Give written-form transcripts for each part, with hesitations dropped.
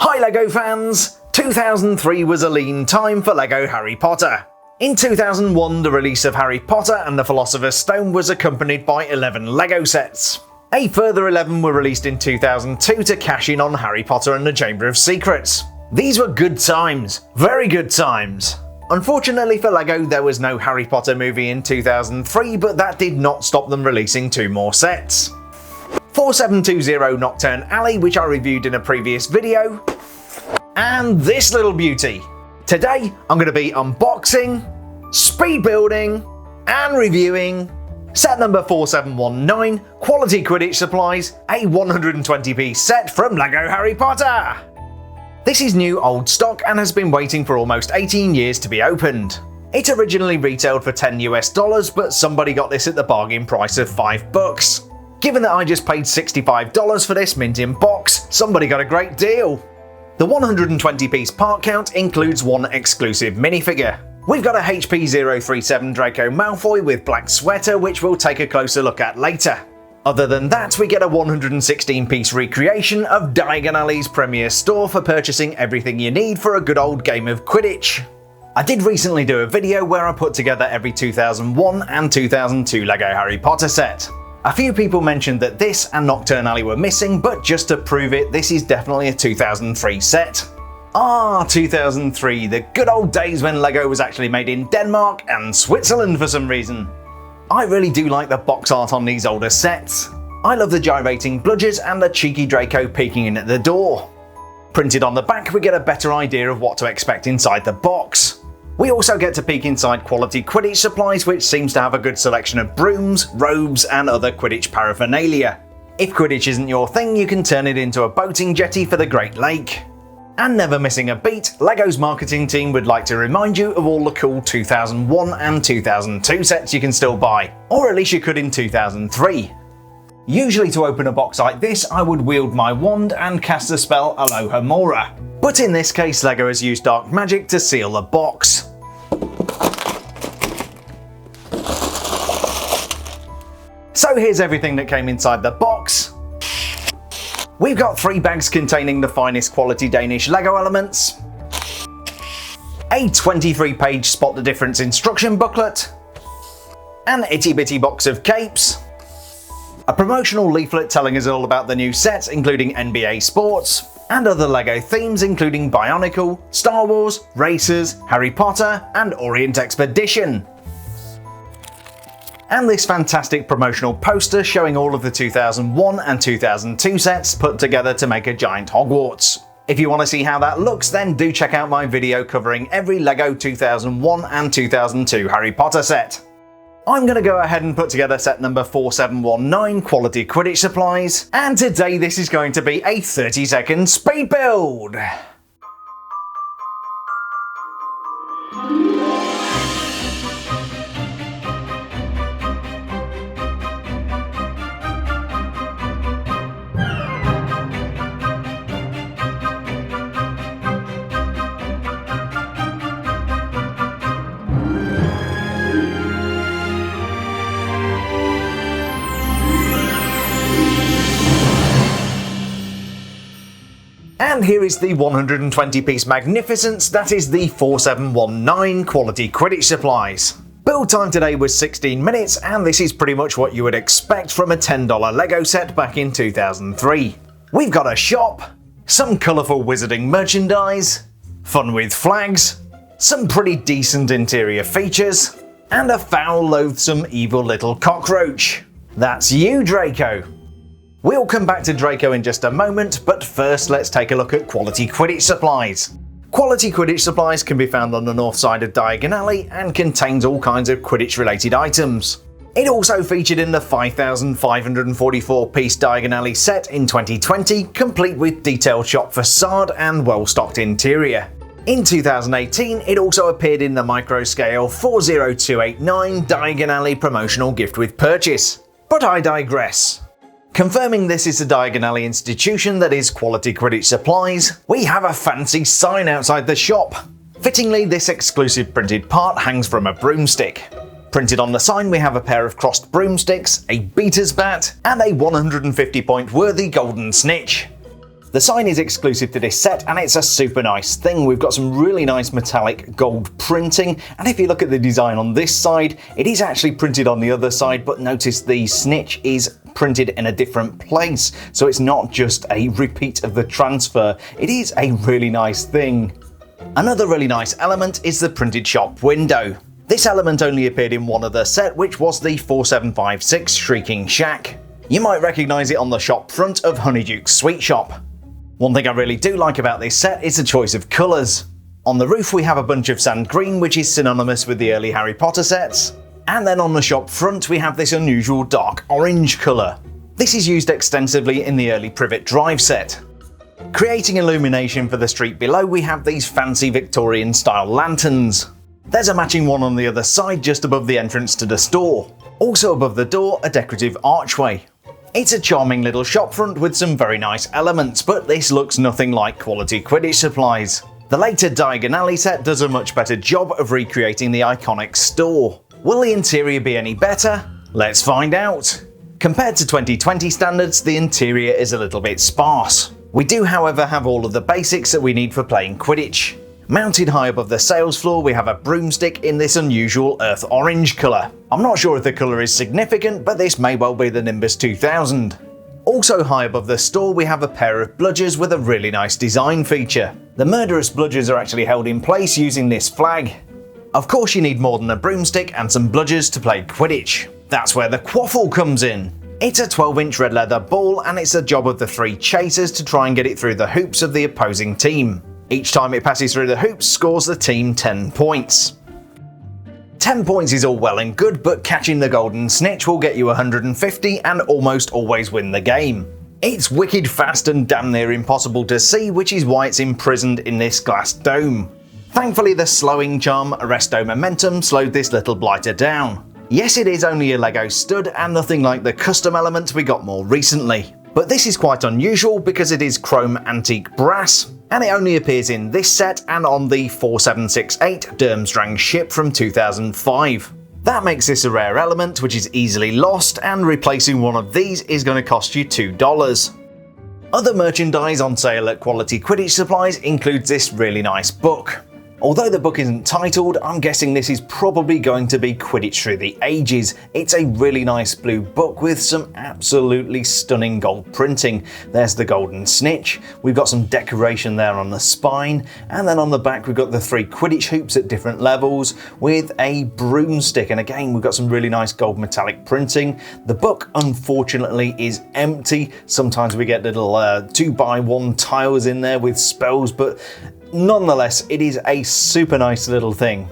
Hi LEGO fans! 2003 was a lean time for LEGO Harry Potter. In 2001, the release of Harry Potter and the Philosopher's Stone was accompanied by 11 LEGO sets. A further 11 were released in 2002 to cash in on Harry Potter and the Chamber of Secrets. These were good times. Very good times. Unfortunately for LEGO, there was no Harry Potter movie in 2003, but that did not stop them releasing 2 more sets. 4720 Knockturn Alley, which I reviewed in a previous video, and this little beauty. Today, I'm going to be unboxing, speed building, and reviewing set number 4719 Quality Quidditch Supplies, a 120-piece set from LEGO Harry Potter. This is new old stock and has been waiting for almost 18 years to be opened. It originally retailed for $10 US, but somebody got this at the bargain price of $5. Given that I just paid $65 for this mint in box, somebody got a great deal. The 120-piece part count includes 1 exclusive minifigure. We've got a HP037 Draco Malfoy with black sweater, which we'll take a closer look at later. Other than that, we get a 116-piece recreation of Diagon Alley's premier store for purchasing everything you need for a good old game of Quidditch. I did recently do a video where I put together every 2001 and 2002 LEGO Harry Potter set. A few people mentioned that this and Knockturn Alley were missing, but just to prove it, this is definitely a 2003 set. 2003, the good old days when LEGO was actually made in Denmark and Switzerland for some reason. I really do like the box art on these older sets. I love the gyrating bludgers and the cheeky Draco peeking in at the door. Printed on the back, we get a better idea of what to expect inside the box. We also get to peek inside Quality Quidditch Supplies, which seems to have a good selection of brooms, robes, and other Quidditch paraphernalia. If Quidditch isn't your thing, you can turn it into a boating jetty for the Great Lake. And never missing a beat, LEGO's marketing team would like to remind you of all the cool 2001 and 2002 sets you can still buy, or at least you could in 2003. Usually to open a box like this, I would wield my wand and cast the spell Aloha Mora. But in this case, LEGO has used dark magic to seal the box. So here's everything that came inside the box. We've got 3 bags containing the finest quality Danish LEGO elements, a 23-page Spot the Difference instruction booklet, an itty-bitty box of capes, a promotional leaflet telling us all about the new sets including NBA Sports, and other LEGO themes including Bionicle, Star Wars, Racers, Harry Potter, and Orient Expedition. And this fantastic promotional poster showing all of the 2001 and 2002 sets put together to make a giant Hogwarts. If you want to see how that looks, then do check out my video covering every LEGO 2001 and 2002 Harry Potter set. I'm going to go ahead and put together set number 4719 Quality Quidditch Supplies, and today this is going to be a 30-second speed build. And here is the 120-piece magnificence that is the 4719 Quality Quidditch Supplies. Build time today was 16 minutes, and this is pretty much what you would expect from a $10 LEGO set back in 2003. We've got a shop, some colourful wizarding merchandise, fun with flags, some pretty decent interior features, and a foul, loathsome, evil little cockroach. That's you, Draco. We'll come back to Draco in just a moment, but first let's take a look at Quality Quidditch Supplies. Quality Quidditch Supplies can be found on the north side of Diagon Alley and contains all kinds of Quidditch related items. It also featured in the 5,544-piece Diagon Alley set in 2020, complete with detailed shop facade and well-stocked interior. In 2018, it also appeared in the micro-scale 40289 Diagon Alley promotional gift with purchase. But I digress. Confirming this is the Diagon Alley institution that is Quality Quidditch Supplies, we have a fancy sign outside the shop. Fittingly, this exclusive printed part hangs from a broomstick. Printed on the sign we have a pair of crossed broomsticks, a beater's bat, and a 150-point worthy golden snitch. The sign is exclusive to this set and it's a super nice thing. We've got some really nice metallic gold printing, and if you look at the design on this side, it is actually printed on the other side, but notice the snitch is printed in a different place, so it's not just a repeat of the transfer. It is a really nice thing. Another really nice element is the printed shop window. This element only appeared in one other set, which was the 4756 Shrieking Shack. You might recognise it on the shop front of Honeyduke's Sweet Shop. One thing I really do like about this set is the choice of colours. On the roof we have a bunch of sand green, which is synonymous with the early Harry Potter sets. And then on the shop front we have this unusual dark orange colour. This is used extensively in the early Privet Drive set. Creating illumination for the street below, we have these fancy Victorian style lanterns. There's a matching one on the other side just above the entrance to the store. Also above the door, a decorative archway. It's a charming little shopfront with some very nice elements, but this looks nothing like Quality Quidditch Supplies. The later Diagon Alley set does a much better job of recreating the iconic store. Will the interior be any better? Let's find out. Compared to 2020 standards, the interior is a little bit sparse. We do, however, have all of the basics that we need for playing Quidditch. Mounted high above the sales floor, we have a broomstick in this unusual earth orange colour. I'm not sure if the colour is significant, but this may well be the Nimbus 2000. Also high above the store, we have a pair of bludgers with a really nice design feature. The murderous bludgers are actually held in place using this flag. Of course, you need more than a broomstick and some bludgers to play Quidditch. That's where the quaffle comes in. It's a 12-inch red leather ball, and it's the job of the 3 chasers to try and get it through the hoops of the opposing team. Each time it passes through the hoops scores the team 10 points. 10 points is all well and good, but catching the golden snitch will get you 150 and almost always win the game. It's wicked fast and damn near impossible to see, which is why it's imprisoned in this glass dome. Thankfully, the slowing charm Arresto Momentum slowed this little blighter down. Yes, it is only a LEGO stud and nothing like the custom element we got more recently. But this is quite unusual because it is chrome antique brass, and it only appears in this set and on the 4768 Durmstrang ship from 2005. That makes this a rare element which is easily lost, and replacing one of these is going to cost you $2. Other merchandise on sale at Quality Quidditch Supplies includes this really nice book. Although the book isn't titled, I'm guessing this is probably going to be Quidditch Through the Ages. It's a really nice blue book with some absolutely stunning gold printing. There's the golden snitch, we've got some decoration there on the spine, and then on the back we've got the 3 Quidditch hoops at different levels with a broomstick, and again we've got some really nice gold metallic printing. The book unfortunately is empty. Sometimes we get little 2x1 tiles in there with spells, but nonetheless, it is a super nice little thing.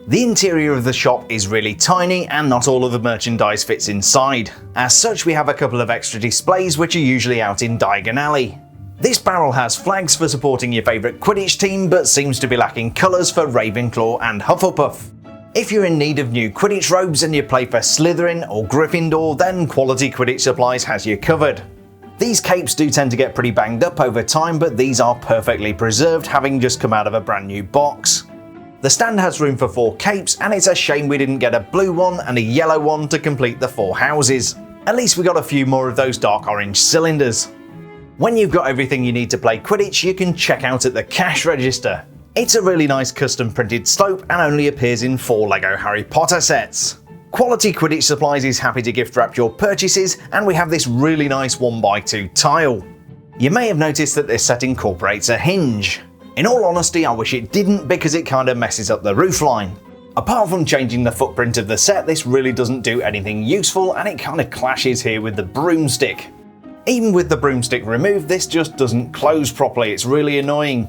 The interior of the shop is really tiny and not all of the merchandise fits inside. As such, we have a couple of extra displays which are usually out in Diagon Alley. This barrel has flags for supporting your favourite Quidditch team, but seems to be lacking colours for Ravenclaw and Hufflepuff. If you're in need of new Quidditch robes and you play for Slytherin or Gryffindor, then Quality Quidditch Supplies has you covered. These capes do tend to get pretty banged up over time, but these are perfectly preserved, having just come out of a brand new box. The stand has room for 4 capes, and it's a shame we didn't get a blue one and a yellow one to complete the 4 houses. At least we got a few more of those dark orange cylinders. When you've got everything you need to play Quidditch, you can check out at the cash register. It's a really nice custom printed slope and only appears in 4 LEGO Harry Potter sets. Quality Quidditch Supplies is happy to gift wrap your purchases, and we have this really nice 1x2 tile. You may have noticed that this set incorporates a hinge. In all honesty, I wish it didn't, because it kinda messes up the roofline. Apart from changing the footprint of the set, this really doesn't do anything useful, and it kinda clashes here with the broomstick. Even with the broomstick removed, this just doesn't close properly. It's really annoying.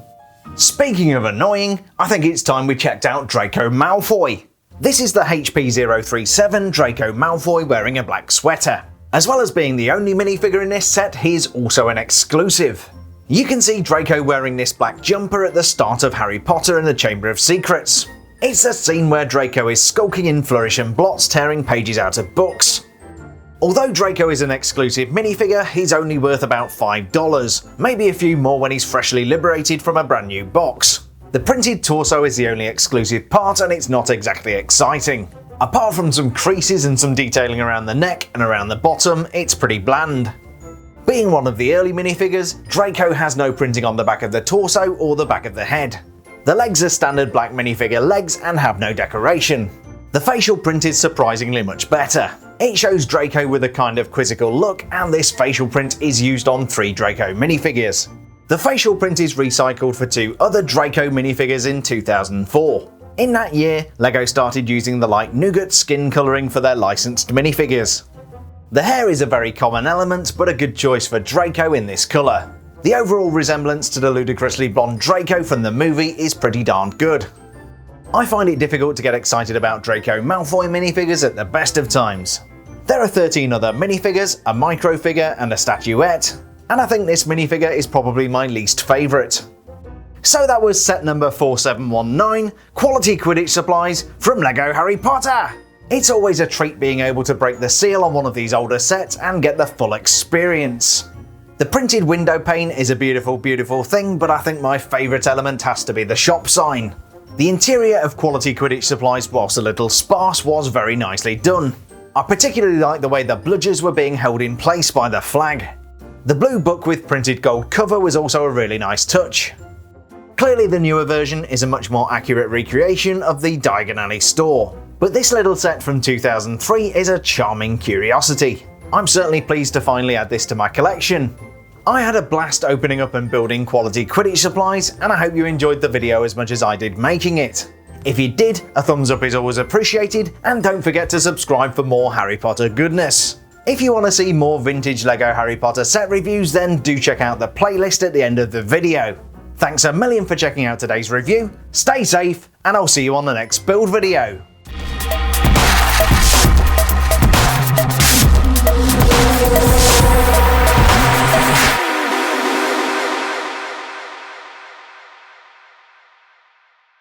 Speaking of annoying, I think it's time we checked out Draco Malfoy. This is the HP037 Draco Malfoy wearing a black sweater. As well as being the only minifigure in this set, he's also an exclusive. You can see Draco wearing this black jumper at the start of Harry Potter and the Chamber of Secrets. It's a scene where Draco is skulking in Flourish and Blots, tearing pages out of books. Although Draco is an exclusive minifigure, he's only worth about $5, maybe a few more when he's freshly liberated from a brand new box. The printed torso is the only exclusive part, and it's not exactly exciting. Apart from some creases and some detailing around the neck and around the bottom, it's pretty bland. Being one of the early minifigures, Draco has no printing on the back of the torso or the back of the head. The legs are standard black minifigure legs and have no decoration. The facial print is surprisingly much better. It shows Draco with a kind of quizzical look, and this facial print is used on 3 Draco minifigures. The facial print is recycled for 2 other Draco minifigures in 2004. In that year, LEGO started using the light nougat skin colouring for their licensed minifigures. The hair is a very common element, but a good choice for Draco in this colour. The overall resemblance to the ludicrously blonde Draco from the movie is pretty darn good. I find it difficult to get excited about Draco Malfoy minifigures at the best of times. There are 13 other minifigures, a microfigure and a statuette, and I think this minifigure is probably my least favourite. So that was set number 4719, Quality Quidditch Supplies from LEGO Harry Potter! It's always a treat being able to break the seal on one of these older sets and get the full experience. The printed window pane is a beautiful, beautiful thing, but I think my favourite element has to be the shop sign. The interior of Quality Quidditch Supplies, whilst a little sparse, was very nicely done. I particularly like the way the bludgers were being held in place by the flag. The blue book with printed gold cover was also a really nice touch. Clearly the newer version is a much more accurate recreation of the Diagon Alley store. But this little set from 2003 is a charming curiosity. I'm certainly pleased to finally add this to my collection. I had a blast opening up and building Quality Quidditch Supplies, and I hope you enjoyed the video as much as I did making it. If you did, a thumbs up is always appreciated, and don't forget to subscribe for more Harry Potter goodness. If you want to see more vintage LEGO Harry Potter set reviews, then do check out the playlist at the end of the video. Thanks a million for checking out today's review, stay safe, and I'll see you on the next build video.